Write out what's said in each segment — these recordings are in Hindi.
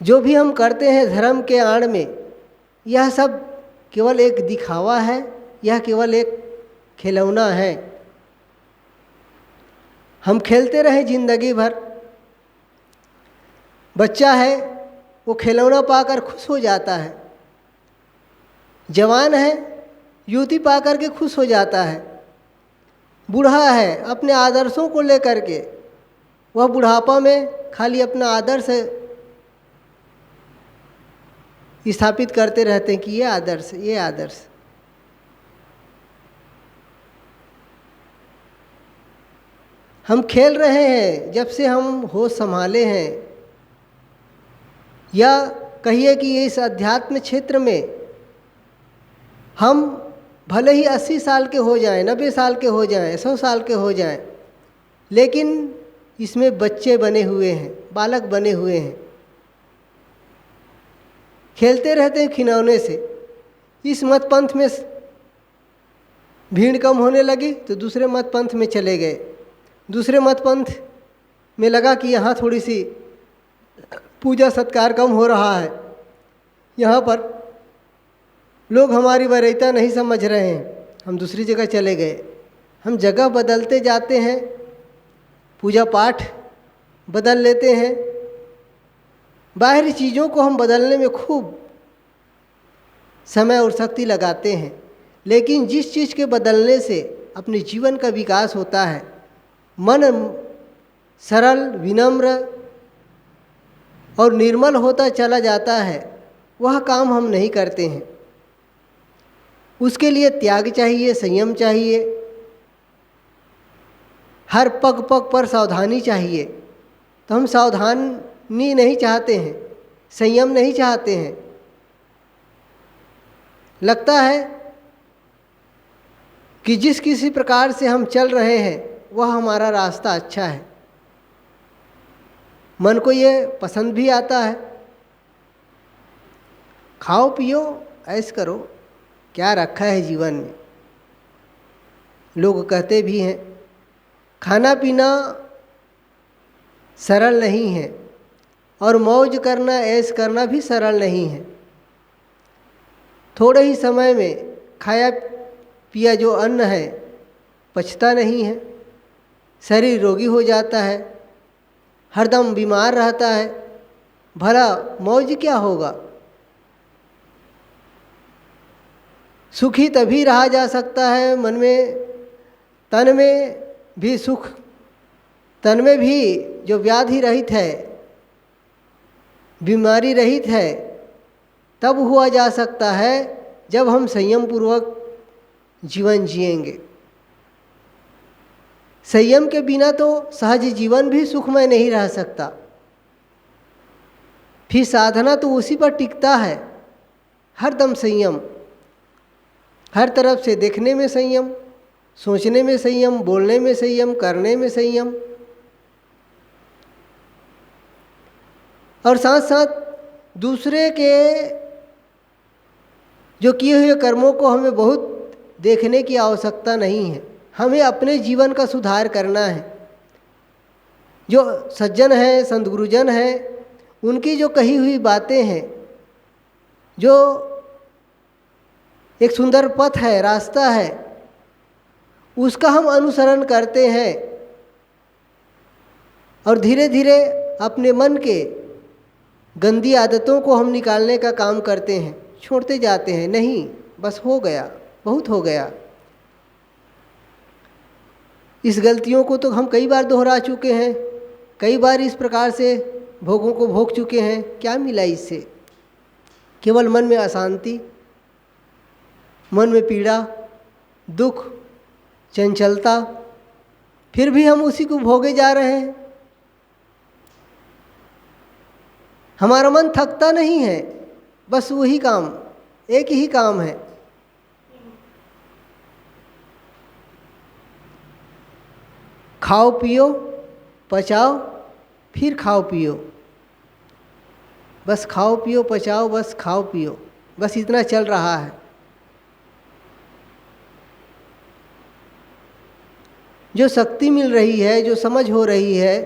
जो भी हम करते हैं धर्म के आड़ में, यह सब केवल एक दिखावा है, यह केवल एक खिलौना है। हम खेलते रहे जिंदगी भर। बच्चा है वो खिलौना पाकर खुश हो जाता है, जवान है युवती पाकर के खुश हो जाता है, बूढ़ा है अपने आदर्शों को लेकर के वह बुढ़ापा में खाली अपना आदर्श स्थापित करते रहते हैं कि ये आदर्श, ये आदर्श। हम खेल रहे हैं जब से हम होश संभाले हैं, या कहिए कि इस अध्यात्म क्षेत्र में हम भले ही 80 साल के हो जाएं, 90 साल के हो जाएं, 100 साल के हो जाएं, लेकिन इसमें बच्चे बने हुए हैं, बालक बने हुए हैं, खेलते रहते हैं खिलौने से। इस मत पंथ में भीड़ कम होने लगी तो दूसरे मत पंथ में चले गए, दूसरे मत पंथ में लगा कि यहाँ थोड़ी सी पूजा सत्कार कम हो रहा है, यहाँ पर लोग हमारी वरीयता नहीं समझ रहे हैं, हम दूसरी जगह चले गए। हम जगह बदलते जाते हैं, पूजा पाठ बदल लेते हैं, बाहरी चीज़ों को हम बदलने में खूब समय और शक्ति लगाते हैं, लेकिन जिस चीज़ के बदलने से अपने जीवन का विकास होता है, मन सरल, विनम्र और निर्मल होता चला जाता है, वह काम हम नहीं करते हैं। उसके लिए त्याग चाहिए, संयम चाहिए, हर पग पग पर सावधानी चाहिए। तो हम सावधानी नहीं चाहते हैं, संयम नहीं चाहते हैं। लगता है कि जिस किसी प्रकार से हम चल रहे हैं वह हमारा रास्ता अच्छा है, मन को ये पसंद भी आता है। खाओ पियो ऐश करो, क्या रखा है जीवन में। लोग कहते भी हैं खाना पीना सरल नहीं है और मौज करना, ऐश करना भी सरल नहीं है। थोड़े ही समय में खाया पिया जो अन्न है पचता नहीं है, शरीर रोगी हो जाता है, हरदम बीमार रहता है। भला मौज क्या होगा? सुखी तभी रहा जा सकता है मन में, तन में भी सुख, तन में भी जो व्याधि रहित है, बीमारी रहित है, तब हुआ जा सकता है जब हम संयम पूर्वक जीवन जिएंगे। संयम के बिना तो सहज जीवन भी सुखमय नहीं रह सकता। फिर साधना तो उसी पर टिकता है, हरदम संयम, हर तरफ से देखने में संयम, सोचने में संयम, बोलने में संयम, करने में संयम, और साथ साथ दूसरे के जो किए हुए कर्मों को हमें बहुत देखने की आवश्यकता नहीं है। हमें अपने जीवन का सुधार करना है। जो सज्जन हैं, संत गुरुजन हैं, उनकी जो कही हुई बातें हैं, जो एक सुंदर पथ है, रास्ता है, उसका हम अनुसरण करते हैं और धीरे धीरे अपने मन के गंदी आदतों को हम निकालने का काम करते हैं, छोड़ते जाते हैं। नहीं, बस हो गया, बहुत हो गया। इस गलतियों को तो हम कई बार दोहरा चुके हैं, कई बार इस प्रकार से भोगों को भोग चुके हैं। क्या मिला इससे? केवल मन में अशांति, मन में पीड़ा, दुख, चंचलता। फिर भी हम उसी को भोगे जा रहे हैं। हमारा मन थकता नहीं है, बस वही काम, एक ही काम है। खाओ पियो, पचाओ, फिर खाओ पियो। बस खाओ पियो पचाओ, बस खाओ पियो, बस इतना चल रहा है। जो शक्ति मिल रही है, जो समझ हो रही है,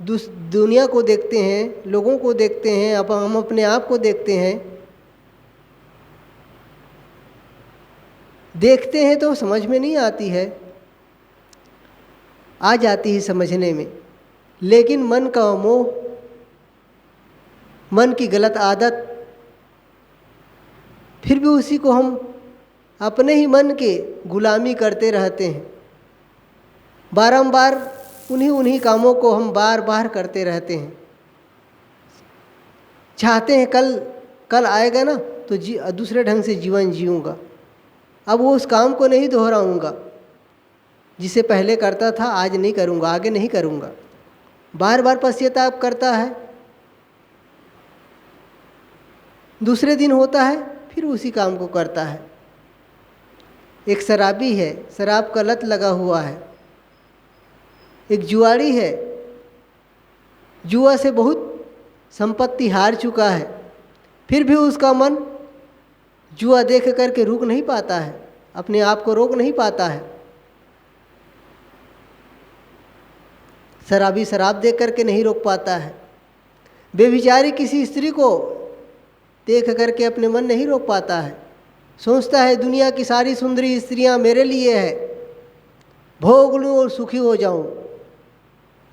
दुनिया को देखते हैं, लोगों को देखते हैं, अब हम अपने आप को देखते हैं। देखते हैं तो समझ में नहीं आती है, आ जाती है समझने में, लेकिन मन का मोह, मन की गलत आदत, फिर भी उसी को हम अपने ही मन के गुलामी करते रहते हैं। बारंबार उन्हीं कामों को हम बार बार करते रहते हैं। चाहते हैं कल आएगा ना तो दूसरे ढंग से जीवन जीऊँगा, अब वो उस काम को नहीं दोहराऊँगा जिसे पहले करता था, आज नहीं करूँगा, आगे नहीं करूँगा। बार बार पश्चाताप करता है। दूसरे दिन होता है फिर उसी काम को करता है। एक शराबी है, शराब का लत लगा हुआ है। एक जुआड़ी है, जुआ से बहुत संपत्ति हार चुका है, फिर भी उसका मन जुआ देख करके रुक नहीं पाता है, अपने आप को रोक नहीं पाता है। शराबी शराब देख करके नहीं रोक पाता है। बेविचारी किसी स्त्री को देख करके अपने मन नहीं रोक पाता है। सोचता है दुनिया की सारी सुंदरी स्त्रियां मेरे लिए है, भोग लूं और सुखी हो जाऊं,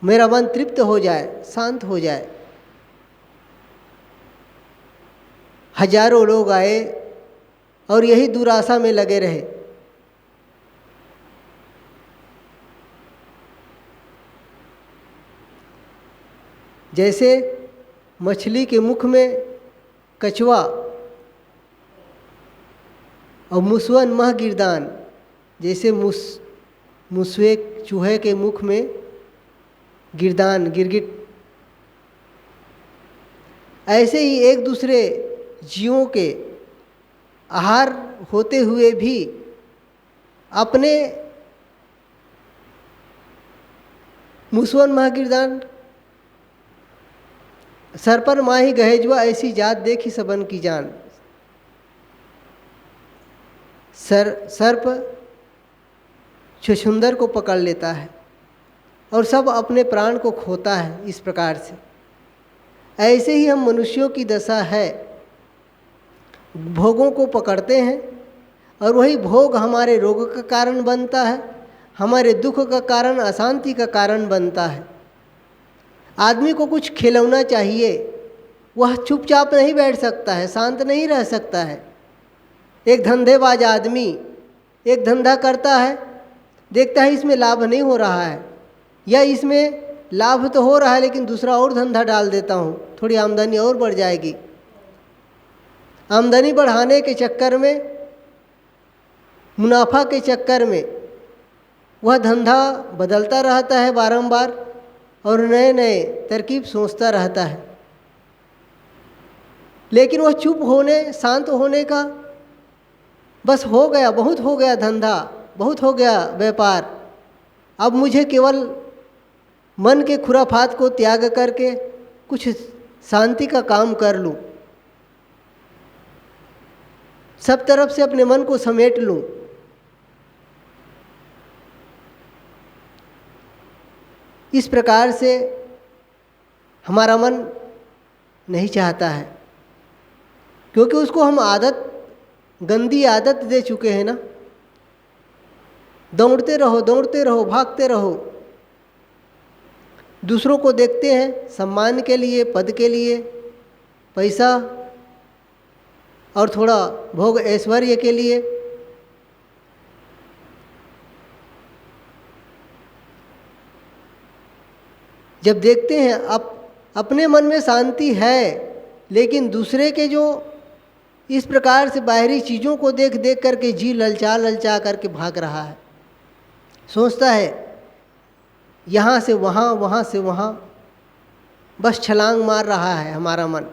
मेरा मन तृप्त हो जाए, शांत हो जाए। हजारों लोग आए और यही दुराशा में लगे रहे। जैसे मछली के मुख में कछुआ और मुसवन मह गिरदान, जैसे मुसवे चूहे के मुख में गिरदान गिरगिट, ऐसे ही एक दूसरे जीवों के आहार होते हुए भी अपने मुसवन मह गिरदान, सर पर माही गहेजुआ ऐसी जात देखी सबन की जान। सर्प छुछुंदर को पकड़ लेता है और सब अपने प्राण को खोता है। इस प्रकार से ऐसे ही हम मनुष्यों की दशा है, भोगों को पकड़ते हैं और वही भोग हमारे रोग का कारण बनता है, हमारे दुख का कारण, अशांति का कारण बनता है। आदमी को कुछ खिलौना चाहिए, वह चुपचाप नहीं बैठ सकता है, शांत नहीं रह सकता है। एक धंधेबाज आदमी एक धंधा करता है, देखता है इसमें लाभ नहीं हो रहा है, या इसमें लाभ तो हो रहा है लेकिन दूसरा और धंधा डाल देता हूँ, थोड़ी आमदनी और बढ़ जाएगी। आमदनी बढ़ाने के चक्कर में, मुनाफा के चक्कर में वह धंधा बदलता रहता है बारंबार और नए नए तरकीब सोचता रहता है। लेकिन वह चुप होने, शांत होने का, बस हो गया, बहुत हो गया धंधा, बहुत हो गया व्यापार, अब मुझे केवल मन के खुराफात को त्याग करके कुछ शांति का काम कर लूं, सब तरफ से अपने मन को समेट लूं। इस प्रकार से हमारा मन नहीं चाहता है, क्योंकि उसको हम आदत, गंदी आदत दे चुके हैं ना। दौड़ते रहो, भागते रहो। दूसरों को देखते हैं सम्मान के लिए, पद के लिए, पैसा और थोड़ा भोग ऐश्वर्य के लिए। जब देखते हैं अपने मन में शांति है, लेकिन दूसरे के जो इस प्रकार से बाहरी चीज़ों को देख देख करके जी ललचा करके भाग रहा है, सोचता है यहाँ से वहाँ, वहाँ से वहाँ, बस छलांग मार रहा है हमारा मन।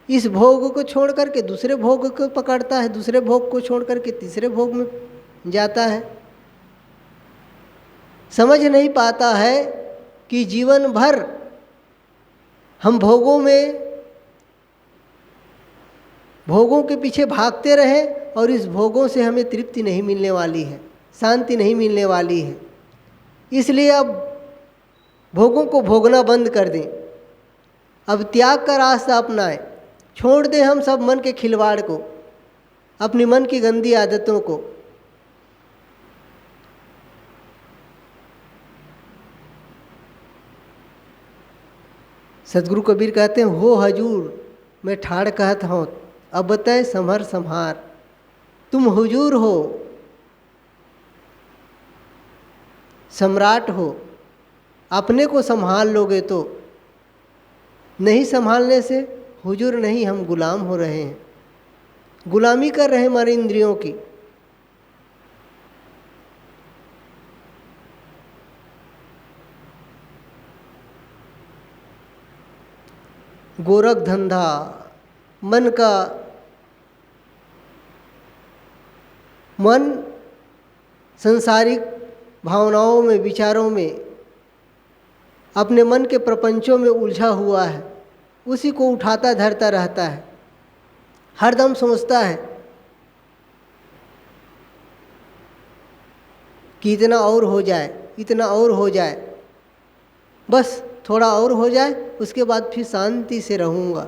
इस भोग को छोड़ करके दूसरे भोग को पकड़ता है, दूसरे भोग को छोड़ करके तीसरे भोग में जाता है। समझ नहीं पाता है कि जीवन भर हम भोगों के पीछे भागते रहे और इस भोगों से हमें तृप्ति नहीं मिलने वाली है, शांति नहीं मिलने वाली है। इसलिए अब भोगों को भोगना बंद कर दें, अब त्याग का रास्ता अपनाएं, छोड़ दें हम सब मन के खिलवाड़ को, अपनी मन की गंदी आदतों को। सदगुरु कबीर कहते हैं, हो हजूर मैं ठाड़ कहत हूँ, अब बताए संभर संहार। तुम हुजूर हो, सम्राट हो, अपने को संभाल लोगे तो, नहीं संभालने से हुजूर नहीं, हम गुलाम हो रहे हैं, गुलामी कर रहे हैं हमारी इंद्रियों की। गोरख धंधा, मन संसारिक भावनाओं में, विचारों में, अपने मन के प्रपंचों में उलझा हुआ है, उसी को उठाता धरता रहता है, हरदम सोचता है कि इतना और हो जाए, इतना और हो जाए, बस थोड़ा और हो जाए, उसके बाद फिर शांति से रहूँगा,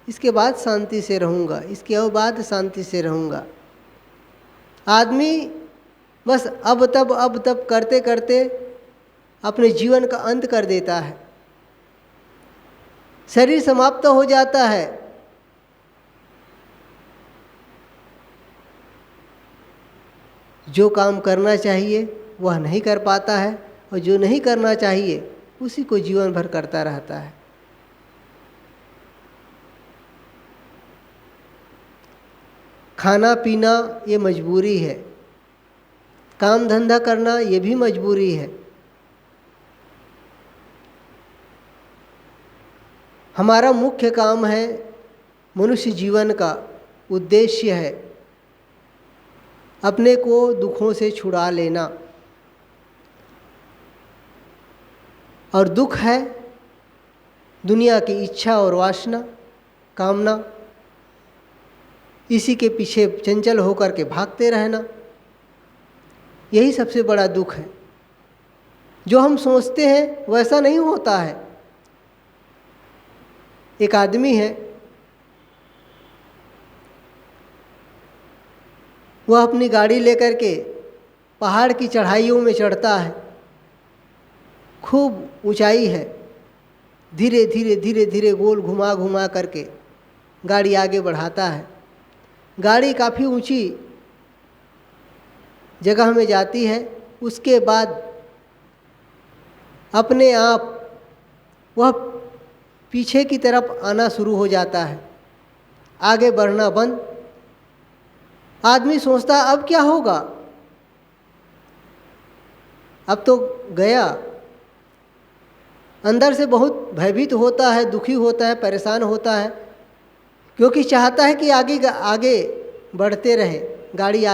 इसके बाद शांति से रहूँगा, इसके बाद शांति से रहूँगा। आदमी बस अब तब करते करते अपने जीवन का अंत कर देता है, शरीर समाप्त हो जाता है। जो काम करना चाहिए वह नहीं कर पाता है, और जो नहीं करना चाहिए उसी को जीवन भर करता रहता है। खाना पीना ये मजबूरी है, काम धंधा करना ये भी मजबूरी है। हमारा मुख्य काम है, मनुष्य जीवन का उद्देश्य है अपने को दुखों से छुड़ा लेना, और दुख है दुनिया की इच्छा और वासना, कामना, इसी के पीछे चंचल होकर के भागते रहना, यही सबसे बड़ा दुख है। जो हम सोचते हैं वैसा नहीं होता है। एक आदमी है, वह अपनी गाड़ी लेकर के पहाड़ की चढ़ाइयों में चढ़ता है, खूब ऊंचाई है, धीरे धीरे धीरे धीरे गोल घुमा घुमा करके गाड़ी आगे बढ़ाता है। गाड़ी काफ़ी ऊंची जगह में जाती है, उसके बाद अपने आप वह पीछे की तरफ आना शुरू हो जाता है, आगे बढ़ना बंद। आदमी सोचता है अब क्या होगा, अब तो गया। अंदर से बहुत भयभीत होता है, दुखी होता है, परेशान होता है, क्योंकि चाहता है कि आगे बढ़ते रहे, गाड़ी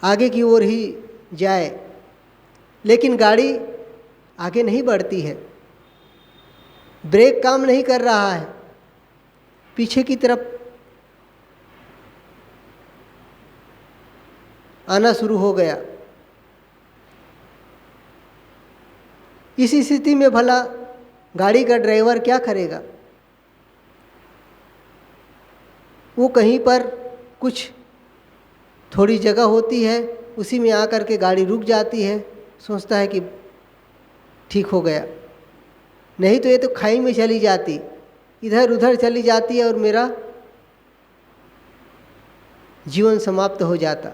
आगे की ओर ही जाए, लेकिन गाड़ी आगे नहीं बढ़ती है, ब्रेक काम नहीं कर रहा है, पीछे की तरफ आना शुरू हो गया। इस स्थिति में भला गाड़ी का ड्राइवर क्या करेगा? वो कहीं पर कुछ थोड़ी जगह होती है, उसी में आकर के गाड़ी रुक जाती है, सोचता है कि ठीक हो गया, नहीं तो ये तो खाई में चली जाती, इधर उधर चली जाती है और मेरा जीवन समाप्त हो जाता।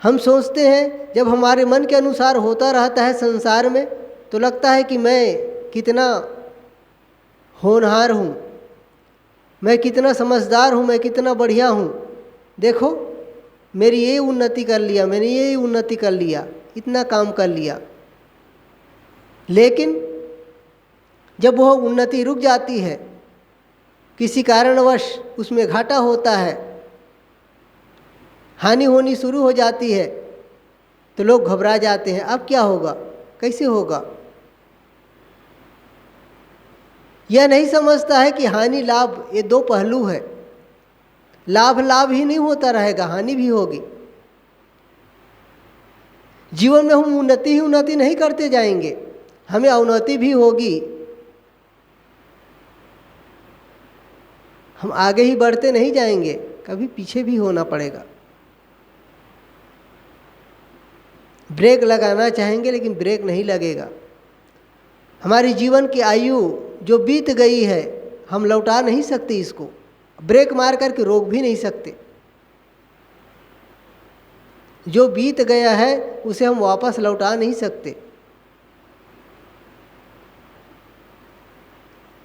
हम सोचते हैं जब हमारे मन के अनुसार होता रहता है संसार में, तो लगता है कि मैं कितना होनहार हूँ, मैं कितना समझदार हूँ, मैं कितना बढ़िया हूँ, देखो मेरी ये उन्नति कर लिया, मैंने ये उन्नति कर लिया, इतना काम कर लिया। लेकिन जब वह उन्नति रुक जाती है, किसी कारणवश उसमें घाटा होता है, हानि होनी शुरू हो जाती है, तो लोग घबरा जाते हैं, अब क्या होगा, कैसे होगा। यह नहीं समझता है कि हानि लाभ ये दो पहलू है, लाभ ही नहीं होता रहेगा, हानि भी होगी। जीवन में हम उन्नति ही उन्नति नहीं करते जाएंगे, हमें अवनति भी होगी। हम आगे ही बढ़ते नहीं जाएंगे, कभी पीछे भी होना पड़ेगा। ब्रेक लगाना चाहेंगे लेकिन ब्रेक नहीं लगेगा। हमारी जीवन की आयु जो बीत गई है हम लौटा नहीं सकते, इसको ब्रेक मार करके रोक भी नहीं सकते। जो बीत गया है उसे हम वापस लौटा नहीं सकते।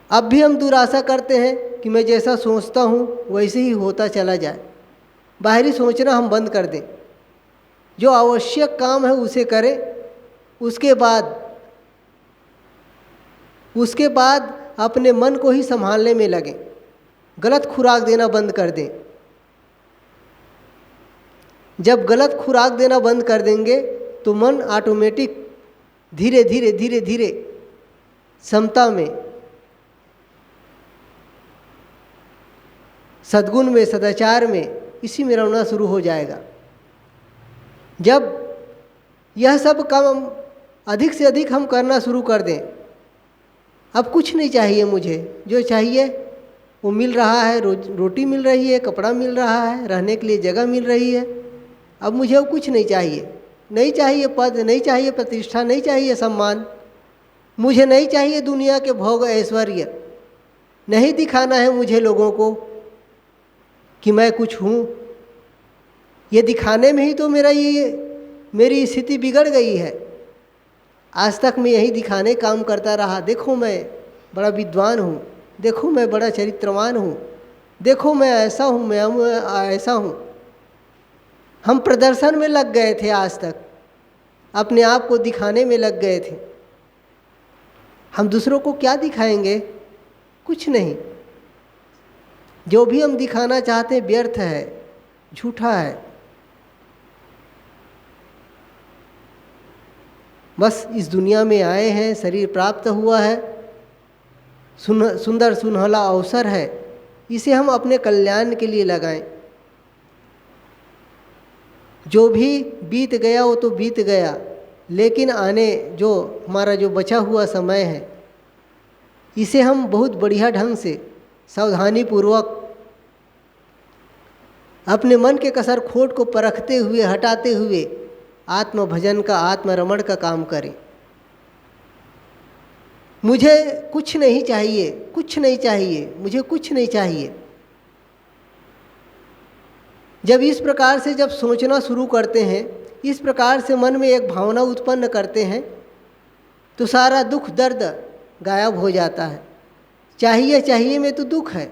अब भी हम दुराशा करते हैं कि मैं जैसा सोचता हूँ वैसे ही होता चला जाए। बाहरी सोचना हम बंद कर दें, जो आवश्यक काम है उसे करें, उसके बाद अपने मन को ही संभालने में लगें। गलत खुराक देना बंद कर दें। जब गलत खुराक देना बंद कर देंगे तो मन ऑटोमेटिक धीरे धीरे धीरे धीरे समता में, सद्गुण में, सदाचार में, इसी में रहना शुरू हो जाएगा। जब यह सब काम अधिक से अधिक हम करना शुरू कर दें, अब कुछ नहीं चाहिए मुझे, जो चाहिए वो मिल रहा है, रोटी मिल रही है, कपड़ा मिल रहा है, रहने के लिए जगह मिल रही है, अब मुझे वो कुछ नहीं चाहिए। नहीं चाहिए पद, नहीं चाहिए प्रतिष्ठा, नहीं चाहिए सम्मान, मुझे नहीं चाहिए दुनिया के भोग ऐश्वर्य, नहीं दिखाना है मुझे लोगों को कि मैं कुछ हूँ। ये दिखाने में ही तो मेरी स्थिति बिगड़ गई है। आज तक मैं यही दिखाने काम करता रहा, देखो मैं बड़ा विद्वान हूँ, देखो मैं बड़ा चरित्रवान हूँ, देखो मैं ऐसा हूँ, मैं ऐसा हूँ। हम प्रदर्शन में लग गए थे, आज तक अपने आप को दिखाने में लग गए थे। हम दूसरों को क्या दिखाएंगे? कुछ नहीं। जो भी हम दिखाना चाहते हैं व्यर्थ है, झूठा है। बस इस दुनिया में आए हैं, शरीर प्राप्त हुआ है, सुंदर सुनहला अवसर है, इसे हम अपने कल्याण के लिए लगाएं। जो भी बीत गया वो तो बीत गया, लेकिन जो हमारा जो बचा हुआ समय है, इसे हम बहुत बढ़िया ढंग से सावधानी पूर्वक अपने मन के कसर खोट को परखते हुए, हटाते हुए आत्म भजन का, आत्मरमण का काम करें। मुझे कुछ नहीं चाहिए, कुछ नहीं चाहिए, मुझे कुछ नहीं चाहिए। जब इस प्रकार से जब सोचना शुरू करते हैं, इस प्रकार से मन में एक भावना उत्पन्न करते हैं, तो सारा दुख दर्द गायब हो जाता है। चाहिए चाहिए में तो दुख है,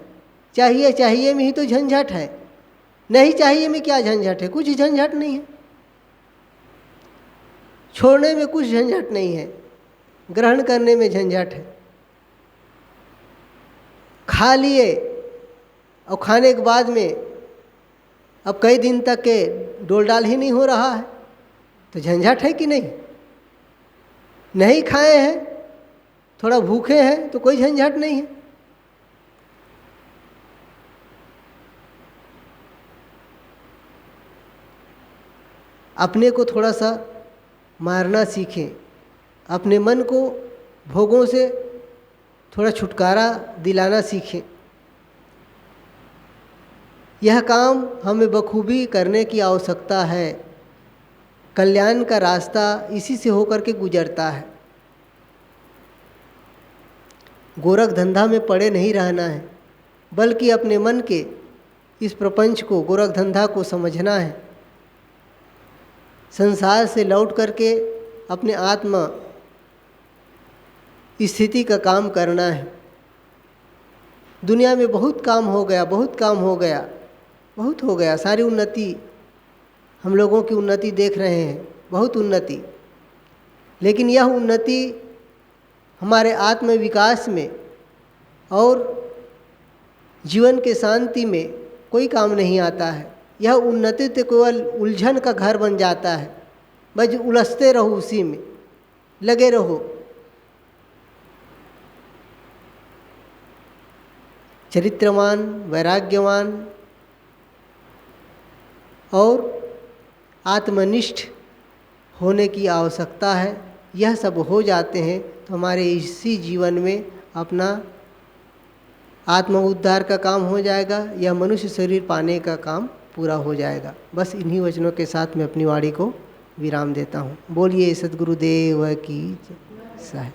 चाहिए चाहिए में ही तो झंझट है। नहीं चाहिए में क्या झंझट है? कुछ झंझट नहीं है। छोड़ने में कुछ झंझट नहीं है, ग्रहण करने में झंझट है। खा लिए और खाने के बाद में अब कई दिन तक के डोल डाल ही नहीं हो रहा है, तो झंझट है कि नहीं? नहीं खाए हैं, थोड़ा भूखे हैं, तो कोई झंझट नहीं है। अपने को थोड़ा सा मारना सीखें, अपने मन को भोगों से थोड़ा छुटकारा दिलाना सीखें। यह काम हमें बखूबी करने की आवश्यकता है। कल्याण का रास्ता इसी से होकर के गुजरता है। गोरख धंधा में पड़े नहीं रहना है, बल्कि अपने मन के इस प्रपंच को, गोरख धंधा को समझना है। संसार से लौट करके अपने आत्मा स्थिति का काम करना है। दुनिया में बहुत काम हो गया, बहुत काम हो गया, बहुत हो गया। सारी उन्नति, हम लोगों की उन्नति देख रहे हैं, बहुत उन्नति, लेकिन यह उन्नति हमारे आत्म विकास में और जीवन के शांति में कोई काम नहीं आता है। यह उन्नति तो केवल उलझन का घर बन जाता है। बस उलझते रहो, उसी में लगे रहो। चरित्रवान, वैराग्यवान और आत्मनिष्ठ होने की आवश्यकता है, यह सब हो जाते हैं तो हमारे इसी जीवन में अपना आत्म उद्धार का काम हो जाएगा या मनुष्य शरीर पाने का काम पूरा हो जाएगा। बस इन्हीं वचनों के साथ मैं अपनी वाणी को विराम देता हूँ। बोलिए सद्गुरुदेव की जय।